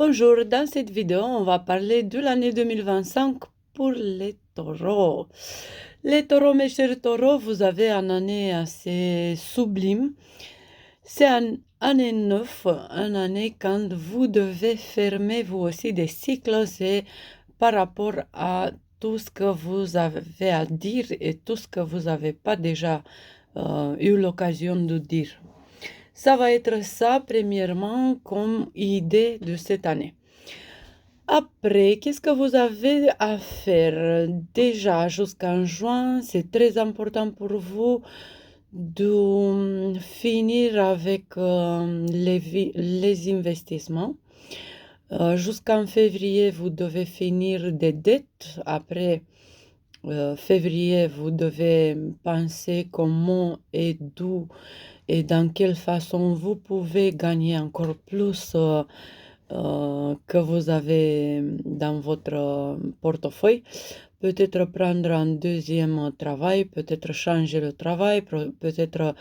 Bonjour, dans cette vidéo, on va parler de l'année 2025 pour les taureaux. Les taureaux, mes chers taureaux, vous avez une année assez sublime. C'est une année neuve, une année quand vous devez fermer vous aussi des cycles. C'est par rapport à tout ce que vous avez à dire et tout ce que vous n'avez pas déjà eu l'occasion de dire. Ça va être ça, premièrement, comme idée de cette année. Après, qu'est-ce que vous avez à faire? Déjà, jusqu'en juin, c'est très important pour vous de finir avec les investissements. Jusqu'en février, vous devez finir des dettes. Après février, vous devez penser comment et d'où et dans quelle façon vous pouvez gagner encore plus que vous avez dans votre portefeuille. Peut-être prendre un deuxième travail, peut-être changer le travail, peut-être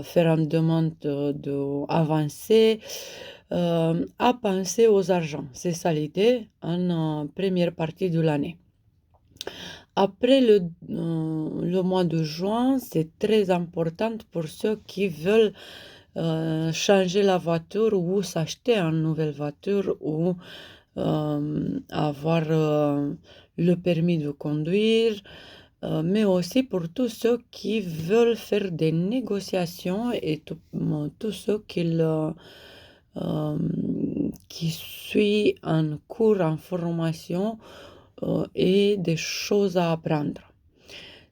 faire une demande d'avancer, à penser aux argents. C'est ça l'idée en première partie de l'année. Après le mois de juin, c'est très important pour ceux qui veulent changer la voiture ou s'acheter une nouvelle voiture ou avoir le permis de conduire, mais aussi pour tous ceux qui veulent faire des négociations et tous ceux euh, qui suivent un cours en formation et des choses à apprendre.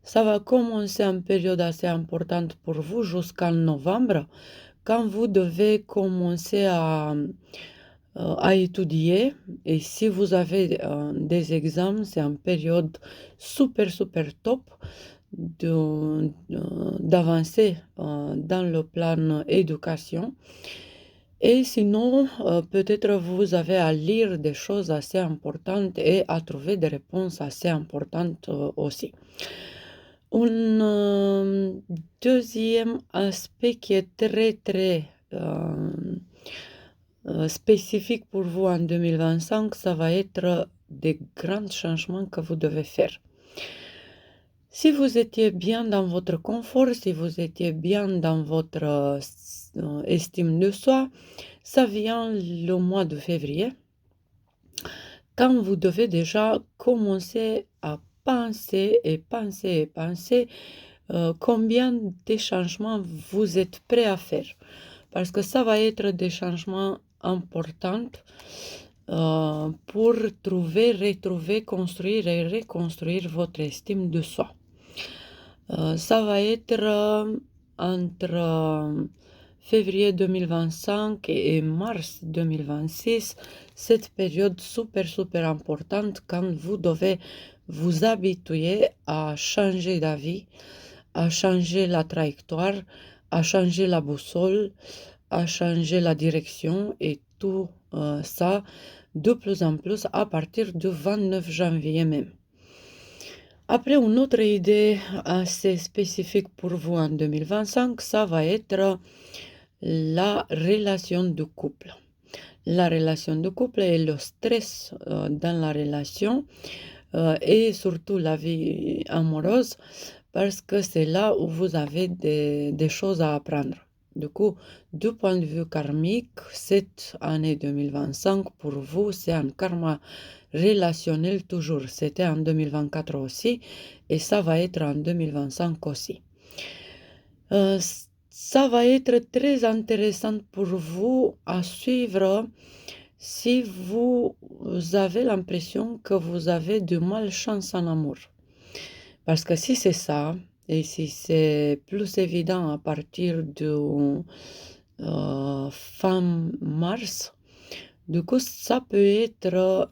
Ça va commencer en période assez importante pour vous jusqu'en novembre, quand vous devez commencer à étudier. Et si vous avez des examens, c'est une période super, super top d'avancer dans le plan éducation. Et sinon, peut-être vous avez à lire des choses assez importantes et à trouver des réponses assez importantes aussi. Un deuxième aspect qui est très, très spécifique pour vous en 2025, ça va être des grands changements que vous devez faire. Si vous étiez bien dans votre confort, si vous étiez bien dans votre estime de soi, ça vient le mois de février, quand vous devez déjà commencer à penser et penser et penser combien de changements vous êtes prêt à faire. Parce que ça va être des changements importants pour trouver, retrouver, construire et reconstruire votre estime de soi. Ça va être entre février 2025 et mars 2026, cette période super, super importante quand vous devez vous habituer à changer d'avis, à changer la trajectoire, à changer la boussole, à changer la direction et tout ça de plus en plus à partir du 29 janvier même. Après, une autre idée assez spécifique pour vous en 2025, ça va être la relation de couple. La relation de couple et le stress dans la relation et surtout la vie amoureuse, parce que c'est là où vous avez des choses à apprendre. Du coup, du point de vue karmique, cette année 2025, pour vous, c'est un karma relationnel toujours. C'était en 2024 aussi, et ça va être en 2025 aussi. Ça va être très intéressant pour vous à suivre si vous avez l'impression que vous avez de malchance en amour. Parce que si c'est ça, et si c'est plus évident à partir de fin mars, du coup, ça peut être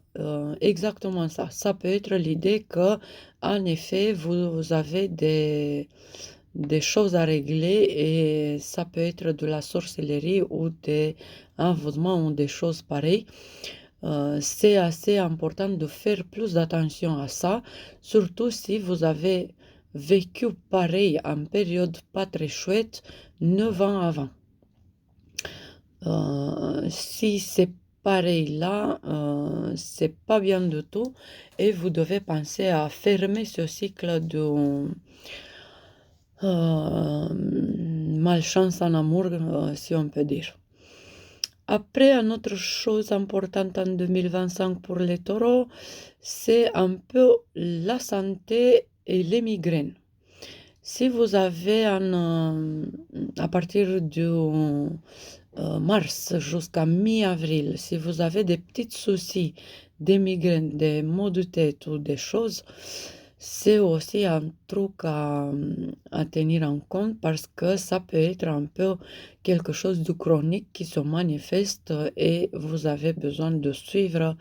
exactement ça. Ça peut être l'idée que, en effet, vous avez des choses à régler et ça peut être de la sorcellerie ou des envoûtements ou des choses pareilles. C'est assez important de faire plus d'attention à ça, surtout si vous avez vécu pareil en période pas très chouette 9 ans avant. Si c'est pareil là, c'est pas bien du tout et vous devez penser à fermer ce cycle de malchance en amour, si on peut dire. Après, une autre chose importante en 2025 pour les taureaux, c'est un peu la santé et les migraines. Si vous avez à partir de mars jusqu'à mi-avril, si vous avez des petits soucis, des migraines, des maux de tête ou des choses, c'est aussi un truc à tenir en compte parce que ça peut être un peu quelque chose de chronique qui se manifeste et vous avez besoin de suivre,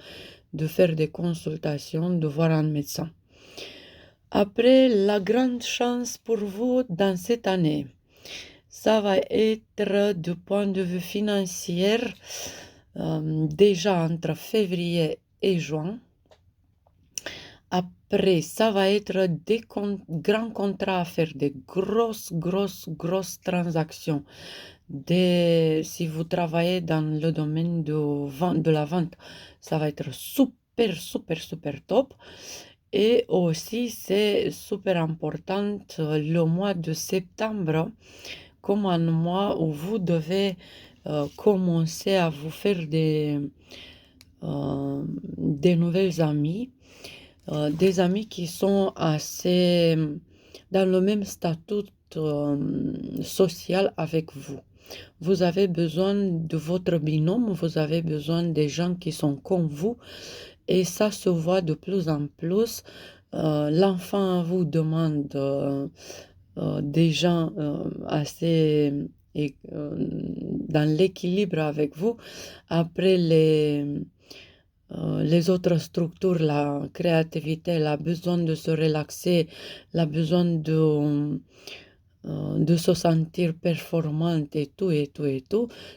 de faire des consultations, de voir un médecin. Après, la grande chance pour vous dans cette année, ça va être du point de vue financier, déjà entre février et juin. Après, ça va être des grands contrats à faire, des grosses transactions. Si vous travaillez dans le domaine de la vente, ça va être super top. Et aussi, c'est super important le mois de septembre, comme un mois où vous devez commencer à vous faire des nouvelles amies. Des amis qui sont assez dans le même statut social avec vous. Vous avez besoin de votre binôme, vous avez besoin des gens qui sont comme vous et ça se voit de plus en plus. L'enfant vous demande des gens assez dans l'équilibre avec vous. Après les autres structures, la créativité, elle a besoin de se relaxer, elle a besoin de se sentir performante et tout.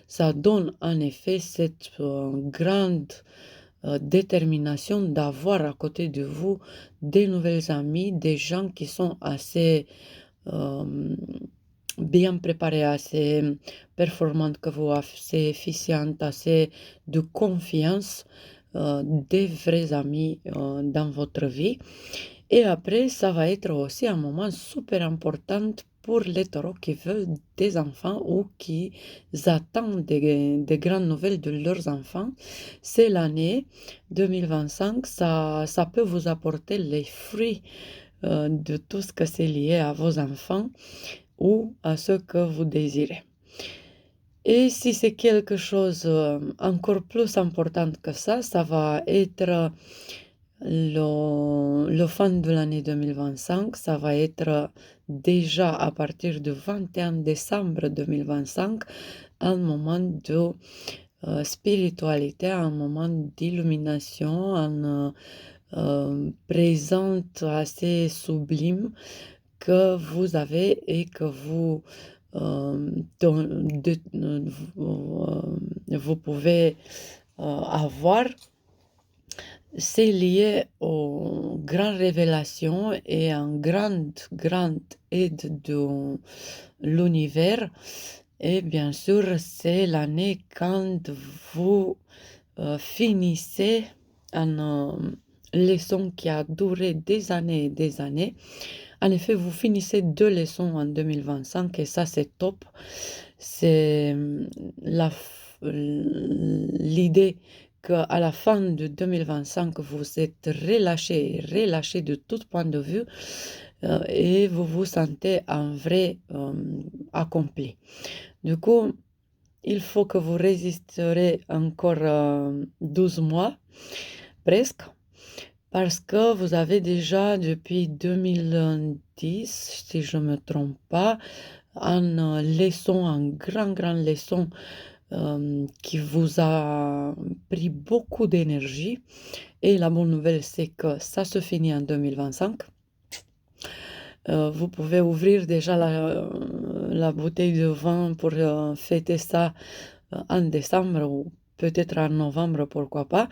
Ça donne en effet cette grande détermination d'avoir à côté de vous des nouvelles amies, des gens qui sont assez bien préparés, assez performantes que vous, assez efficientes, assez de confiance. Des vrais amis dans votre vie. Et après, ça va être aussi un moment super important pour les taureaux qui veulent des enfants ou qui attendent des grandes nouvelles de leurs enfants. C'est l'année 2025, ça peut vous apporter les fruits de tout ce que c'est lié à vos enfants ou à ce que vous désirez. Et si c'est quelque chose encore plus important que ça va être le fin de l'année 2025. Ça va être déjà à partir du 21 décembre 2025 un moment de spiritualité, un moment d'illumination, un présente assez sublime que vous avez et que vous vous pouvez avoir. C'est lié aux grandes révélations et à une grande aide de l'univers. Et bien sûr, c'est l'année quand vous finissez une leçon qui a duré des années et des années. En effet, vous finissez 2 leçons en 2025 et ça, c'est top. C'est l'idée qu'à la fin de 2025, vous êtes relâché de tout point de vue et vous vous sentez en vrai accompli. Du coup, il faut que vous résisterez encore 12 mois, presque, parce que vous avez déjà depuis 2010, si je ne me trompe pas, une leçon, une grande leçon qui vous a pris beaucoup d'énergie. Et la bonne nouvelle, c'est que ça se finit en 2025. Vous pouvez ouvrir déjà la bouteille de vin pour fêter ça en décembre ou peut-être en novembre, pourquoi pas.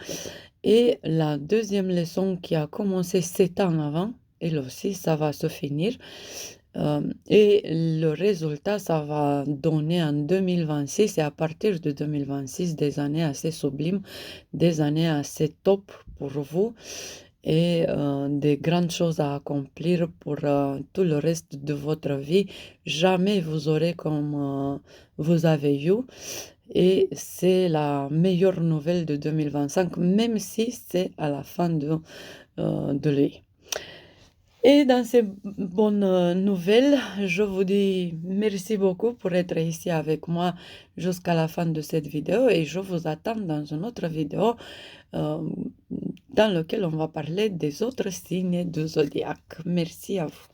Et la deuxième leçon qui a commencé 7 ans avant, elle aussi, ça va se finir. Et le résultat, ça va donner en 2026 et à partir de 2026 des années assez sublimes, des années assez top pour vous et des grandes choses à accomplir pour tout le reste de votre vie. Jamais vous aurez comme vous avez eu. Et c'est la meilleure nouvelle de 2025, même si c'est à la fin de l'année. Et dans ces bonnes nouvelles, je vous dis merci beaucoup pour être ici avec moi jusqu'à la fin de cette vidéo et je vous attends dans une autre vidéo euh, dans laquelle on va parler des autres signes du zodiaque. Merci à vous.